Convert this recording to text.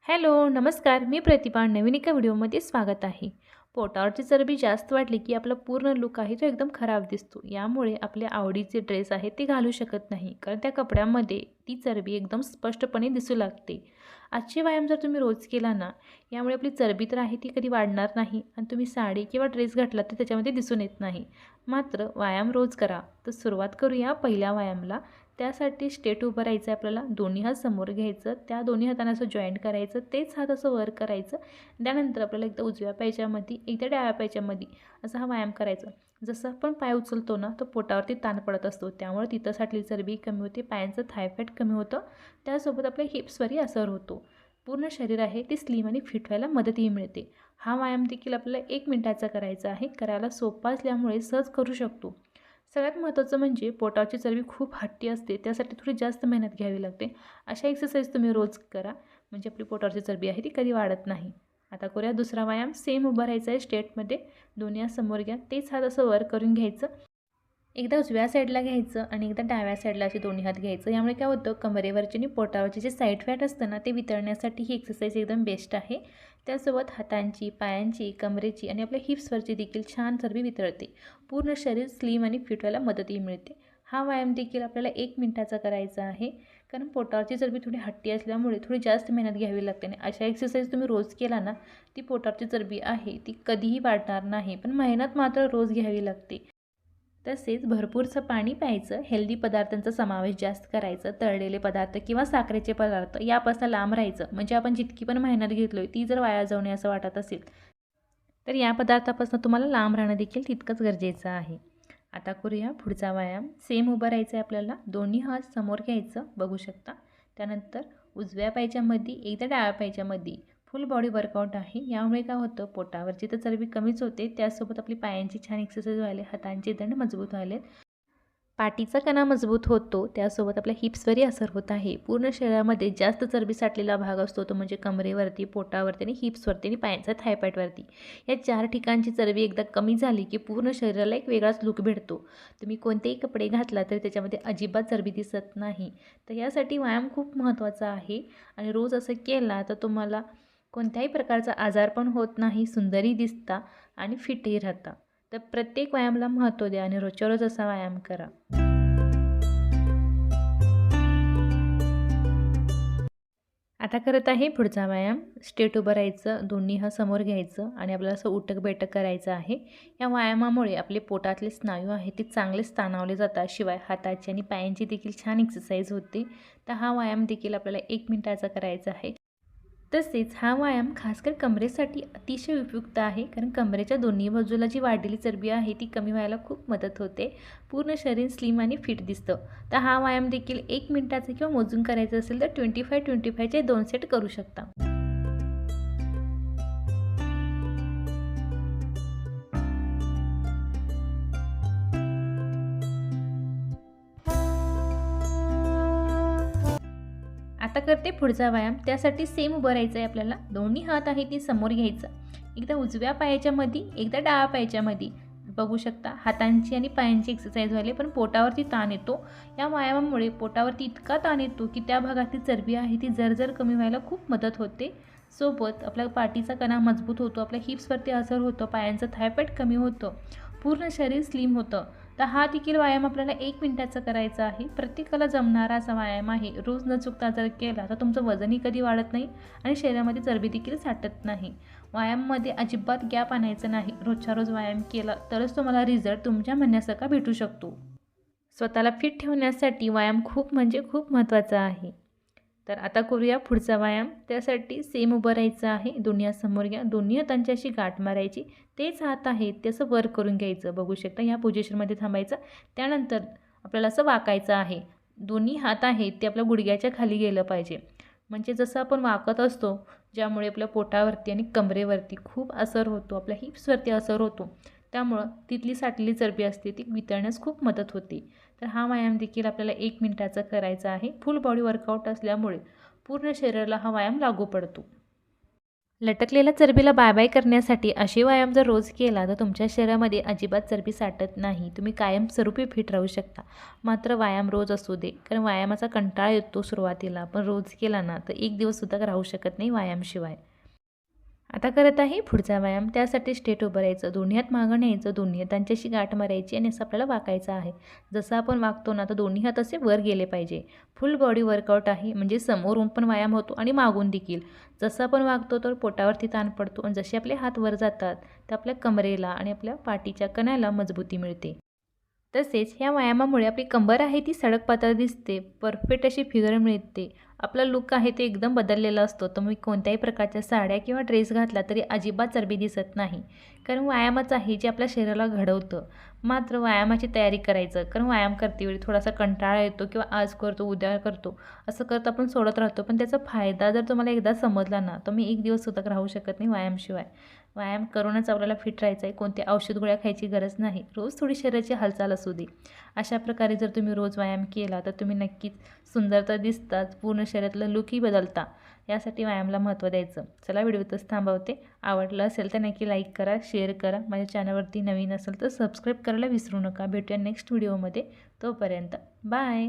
Hello, नमस्कार. मी प्रतिभा. नवीन एका व्हिडिओमध्ये स्वागत आहे. पोटावरची चरबी जास्त वाढली की आपला पूर्ण लूक आहे तो एकदम खराब दिसतो. यामुळे आपले आवडीचे ड्रेस आहेत ते घालू शकत नाही, कारण त्या कपड्यामध्ये ती चरबी एकदम स्पष्टपणे दिसू लागते. आजचे व्यायाम जर तुम्ही रोज केला ना, यामुळे आपली चरबी तर आहे ती कधी वाढणार नाही आणि तुम्ही साडी किंवा ड्रेस घातला तर त्याच्यामध्ये दिसून येत नाही. मात्र व्यायाम रोज करा. तर सुरुवात करूया पहिल्या व्यायामाला. त्यासाठी स्ट्रेट उभं राहायचं आहे आपल्याला. दोन्ही हात समोर घ्यायचं, त्या दोन्ही हातांना असं जॉईंट करायचं, तेच हात असं वर करायचं. त्यानंतर आपल्याला एकदा उजव्या पायाच्यामध्ये एकदा डाव्या पायाच्यामध्ये असा हा व्यायाम करायचा. जसं आपण पाय उचलतो ना, तर पोटावरती ताण पडत असतो, त्यामुळे तिथं साठलेली चरबी कमी होते, पायांचं थाय फॅट कमी होतं. त्यासोबत आपल्या हिप्सवरही असर होतो. पूर्ण शरीर आहे ते स्लिम आणि फिट व्हायला मदतही मिळते. हा व्यायाम देखील आपल्याला 1 मिनिटाचा करायचा आहे. करायला सोपा असल्यामुळे सहज करू शकतो. सगळ्यात महत्त्वाचं म्हणजे पोटाची चरबी खूप हट्टी असते, त्यासाठी थोडी जास्त मेहनत घ्यावी लागते. अशा एक्सरसाइज तुम्ही रोज करा, म्हणजे आपली पोटावरची चरबी आहे ती कधी वाढत नाही. आता करूया दुसरा व्यायाम. सेम उभं राहायचं आहे स्ट्रेटमध्ये. दोन्ही हात समोर घ्या, तेच हात असं वर करून घ्यायचं. एकदा उजव्या साईडला घ्यायचं आणि एकदा डाव्या साईडला असे दोन्ही हात घ्यायचं. यामुळे काय होतं, कमरेवरचे आणि पोटावरचे जे साईड फॅट असतं ना, ते वितळण्यासाठी ही एक्सरसाइज एकदम बेस्ट आहे. त्यासोबत हातांची, पायांची, कमरेची आणि आपल्या हिप्सवरची देखील छान चरबी वितळते. पूर्ण शरीर स्लिम आणि फिट व्हायला मदतही मिळते. हा व्यायाम देखील आपल्याला 1 मिनिटाचा करायचा आहे, कारण पोटावरची चरबी थोडी हट्टी असल्यामुळे थोडी जास्त मेहनत घ्यावी लागते. आणि अशा एक्सरसाइज तुम्ही रोज केला ना, ती पोटावरची चरबी आहे ती कधीही वाढणार नाही, पण मेहनत मात्र रोज घ्यावी लागते. तसेच भरपूरसं पाणी प्यायचं, हेल्दी पदार्थांचा समावेश जास्त करायचं, तळलेले पदार्थ किंवा साखरेचे पदार्थ यापासून लांब राहायचं. म्हणजे आपण जितकी पण मेहनत घेतलोय ती जर वाया जाऊ नये असं वाटत असेल, तर या पदार्थापासून तुम्हाला लांब राहणं देखील तितकंच गरजेचं आहे. आता करूया पुढचा व्यायाम. सेम उभं राहायचं आहे आपल्याला. दोन्ही हात समोर घ्यायचं, बघू शकता. त्यानंतर उजव्या पायाच्यामध्ये एकदा डाव्या पायाच्यामध्ये फुल बॉडी वर्कआउट आहे. यामुळे काय होतं, पोटावरची तर चरबी कमीच होते, त्यासोबत आपली पायांची छान एक्सरसाइज व्हायला, हातांचे दंड मजबूत व्हायले, पाठीचा कणा मजबूत होतो. त्यासोबत आपल्या हिप्सवरही असर होत आहे. पूर्ण शरीरामध्ये जास्त चरबी साठलेला भाग असतो तो म्हणजे कमरेवरती, पोटावरती आणि हिप्सवरती आणि पायांच्या थायपॅटवरती. या 4 ठिकाणची चरबी एकदा कमी झाली की पूर्ण शरीराला एक वेगळाच लूक भेटतो. तुम्ही कोणतेही कपडे घातला तरी त्याच्यामध्ये अजिबात चरबी दिसत नाही. तर यासाठी व्यायाम खूप महत्त्वाचा आहे आणि रोज असं केला तर तुम्हाला कोणत्याही प्रकारचा आजार पण होत नाही, सुंदरही दिसता आणि फिटही राहता. तर प्रत्येक व्यायामाला महत्त्व द्या आणि रोजच्या रोज असा व्यायाम करा. आता करत आहे पुढचा व्यायाम. स्ट्रेट उभं राहायचं, दोन्ही हात समोर घ्यायचं आणि आपल्याला असं उठक-बैठक करायचं आहे. या व्यायामामुळे आपले पोटातले स्नायू आहेत ते चांगले ताणवले जातात. शिवाय हाताची आणि पायांची देखील छान एक्सरसाइज होते. तर हा व्यायाम देखील आपल्याला 1 मिनिटाचा करायचा आहे. तसेच हा व्यायाम खासकर कमरेसाठी अतिशय उपयुक्त आहे, कारण कमरेच्या दोन्ही बाजूला जी वाढलेली चरबी आहे ती कमी व्हायला खूप मदत होते. पूर्ण शरीर स्लिम आणि फिट दिसतं. तर हा व्यायाम देखील 1 मिनिटाचा किंवा मोजून करायचा असेल तर 25-25चे 2 सेट करू शकता. आता करते पुढचा व्यायाम. त्यासाठी सेम उभं राहायचं आहे आपल्याला. दोन्ही हात आहे ते समोर घ्यायचं. एकदा उजव्या पायाच्या मध्ये, एकदा डाव्या पायाच्या मध्ये. बघू शकता हातांची आणि पायांची एक्सरसाइज व्हायली, पण पोटावरती ताण येतो. या व्यायामामुळे पोटावरती इतका ताण येतो की त्या भागातली चरबी आहे ती जर कमी व्हायला खूप मदत होते. सोबत आपल्या पाठीचा कणा मजबूत होतो, आपल्या हिप्सवरती असर होतो, पायांचं थायपॅट कमी होतं, पूर्ण शरीर स्लिम होतं. तर हा देखील व्यायाम आपल्याला 1 मिनिटाचा करायचा आहे. प्रत्येकाला जमणारा असा व्यायाम आहे. रोज न चुकता जर केला तर तुमचं वजनही कधी वाढत नाही आणि शरीरामध्ये चरबी देखील साठत नाही. व्यायामामध्ये अजिबात गॅप आणायचं नाही. रोजच्या रोज व्यायाम केला तरच तुम्हाला रिझल्ट तुमच्या म्हणण्यासारखा भेटू शकतो. स्वतःला फिट ठेवण्यासाठी व्यायाम खूप म्हणजे खूप महत्त्वाचा आहे. तर आता करूया पुढचा व्यायाम. त्यासाठी सेम उभं राहायचं आहे. दोन्ही हात समोर घ्या. दोन्ही हातांची अशी गाठ मारायची. तेच हात आहेत ते असं वर करून घ्यायचं. बघू शकता ह्या पोझिशनमध्ये थांबायचं. त्यानंतर आपल्याला असं वाकायचं आहे. दोन्ही हात आहेत ते आपल्या गुडघ्याच्या खाली गेलं पाहिजे. म्हणजे जसं आपण वाकत असतो, ज्यामुळे आपल्या पोटावरती आणि कमरेवरती खूप असर होतो, आपल्या हिप्सवरती असर होतो. त्यामुळं तिथली साठलेली चरबी असते ती वितळण्यास खूप मदत होते. तर हा व्यायाम देखील आपल्याला 1 मिनिटाचा करायचा आहे. फुल बॉडी वर्कआउट असल्यामुळे पूर्ण शरीराला हा व्यायाम लागू पडतो. लटकलेल्या चरबीला बाय बाय करण्यासाठी असे व्यायाम जर रोज केला तर तुमच्या शरीरामध्ये अजिबात चरबी साठत नाही. तुम्ही कायमस्वरूपी फिट राहू शकता. मात्र व्यायाम रोज असू दे, कारण व्यायामाचा कंटाळा येतो सुरुवातीला, पण रोज केला ना तर एक दिवससुद्धा राहू शकत नाही व्यायामशिवाय. आता करत आहे पुढचा व्यायाम. त्यासाठी स्ट्रेट उभं राहायचं, दोन्ही हात मागं न्यायचं, दोन्ही हातांची गाठ मारायची आणि असं आपल्याला वाकायचं आहे. जसं आपण वागतो ना तर दोन्ही हात असे वर गेले पाहिजे. फुल बॉडी वर्कआउट आहे, म्हणजे समोरून पण व्यायाम होतो आणि मागून देखील. जसं आपण वागतो तर पोटावरती ताण पडतो आणि जसे आपले हात वर जातात तर आपल्या कमरेला आणि आपल्या पाठीच्या कण्याला मजबूती मिळते. तसेच ह्या व्यायामामुळे आपली कंबर आहे ती सडक पातळ दिसते, परफेक्ट अशी फिगर मिळते. आपला लूक आहे ते एकदम बदललेला असतो. तुम्ही कोणत्याही प्रकारच्या साड्या किंवा ड्रेस घातला तरी अजिबात चरबी दिसत नाही. कारण व्यायामच आहे जे आपल्या शरीराला घडवतं. मात्र व्यायामाची तयारी करायचं, कारण व्यायाम करतेवेळी थोडासा कंटाळा येतो किंवा आज करतो उद्या करतो असं करत आपण सोडत राहतो. पण त्याचा फायदा जर तुम्हाला एकदा समजला ना तर मी एक दिवससुद्धा राहू शकत नाही व्यायामशिवाय. व्यायाम करूनच आपल्याला फिट राहायचं आहे. कोणत्या औषध गोळ्या खायची गरज नाही. रोज थोडी शरीराची हालचाल असू दे. अशा प्रकारे जर तुम्ही रोज व्यायाम केला तर तुम्ही नक्कीच सुंदर तर दिसताच, पूर्ण शरीरातलं लूकही बदलता. यासाठी व्यायामाला महत्त्व द्यायचं. चला व्हिडिओ इथंच थांबवते. आवडलं असेल तर नक्की लाईक करा, शेअर करा. माझ्या चॅनलवरती नवीन असेल तर सबस्क्राईब करायला विसरू नका. भेटूया नेक्स्ट व्हिडिओमध्ये. तोपर्यंत बाय.